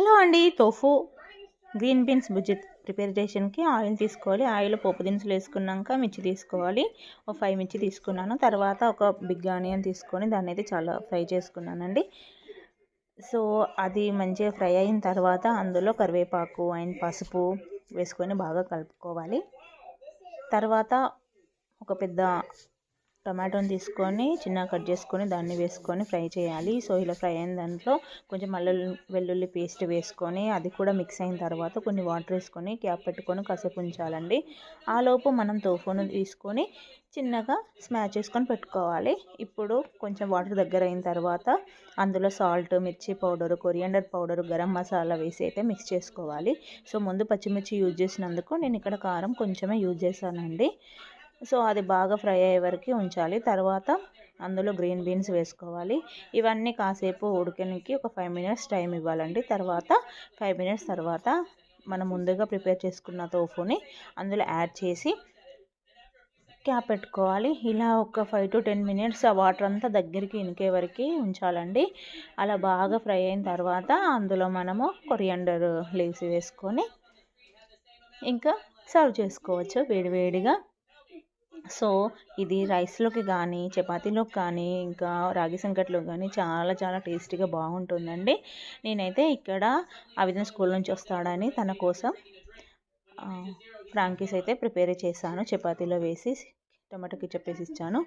Hello అండి. Tofu green beans బుజ్జి ప్రిపరేషన్కి oil తీసుకోవాలి. Oil పోపు దినుసులు వేసుకున్నాక మిర్చి తీసుకోవాలి. ఒక 5 మిర్చి తీసుకున్నాను. తర్వాత ఒక బిగ్ ఆనియన్ తీసుకొని దాన్ని అయితే చాలా ఫ్రై చేసుకున్నానండి. సో అది మంచిగా ఫ్రై అయిన తర్వాత అందులో కరివేపాకు అండ్ పసుపు వేసుకొని బాగా కలుపుకోవాలి. తర్వాత ఒక పెద్ద టమాటోని తీసుకొని చిన్నగా కట్ చేసుకొని దాన్ని వేసుకొని ఫ్రై చేయాలి. సో ఇలా ఫ్రై అయిన దాంట్లో కొంచెం వెల్లుల్లి పేస్ట్ వేసుకొని అది కూడా మిక్స్ అయిన తర్వాత కొన్ని వాటర్ వేసుకొని క్యాప్ పెట్టుకొని కాసేపు ఉంచాలండి. ఆలోపు మనం టోఫును తీసుకొని చిన్నగా స్మాష్ చేసుకొని పెట్టుకోవాలి. ఇప్పుడు కొంచెం వాటర్ దగ్గర అయిన తర్వాత అందులో సాల్ట్, మిర్చి powder, coriander powder, garam masala వేసి అయితే మిక్స్ చేసుకోవాలి. సో ముందు పచ్చిమిర్చి యూజ్ చేసినందుకు నేను ఇక్కడ కారం కొంచెమే యూజ్ చేశానండి. సో అది బాగా ఫ్రై అయ్యే వరకు ఉంచాలి. తర్వాత అందులో గ్రీన్ బీన్స్ వేసుకోవాలి. ఇవన్నీ కాసేపు ఉడకనికి ఒక 5 మినిట్స్ టైం ఇవ్వాలండి. తర్వాత 5 మినిట్స్ తర్వాత మనం ముందుగా ప్రిపేర్ చేసుకున్న టోఫుని అందులో యాడ్ చేసి క్యాప్ పెట్టుకోవాలి. ఇలా ఒక 5 to 10 మినిట్స్ ఆ వాటర్ అంతా దగ్గరికి ఇనికే వరకు ఉంచాలండి. అలా బాగా ఫ్రై అయిన తర్వాత అందులో మనము కొరియాండర్ లీవ్స్ వేసుకొని ఇంకా సర్వ్ చేసుకోవచ్చు వేడివేడిగా. సో ఇది రైస్లోకి కానీ, చపాతీలోకి కానీ, ఇంకా రాగి సంకటిలోకి కానీ చాలా చాలా టేస్టీగా బాగుంటుందండి. నేనైతే ఇక్కడ అవిధన్ స్కూల్ నుంచి వస్తాడని తన కోసం ఫ్రాంకీస్ అయితే ప్రిపేర్ చేశాను. చపాతీలో వేసి టమాటో కెచప్ వేసి ఇచ్చాను.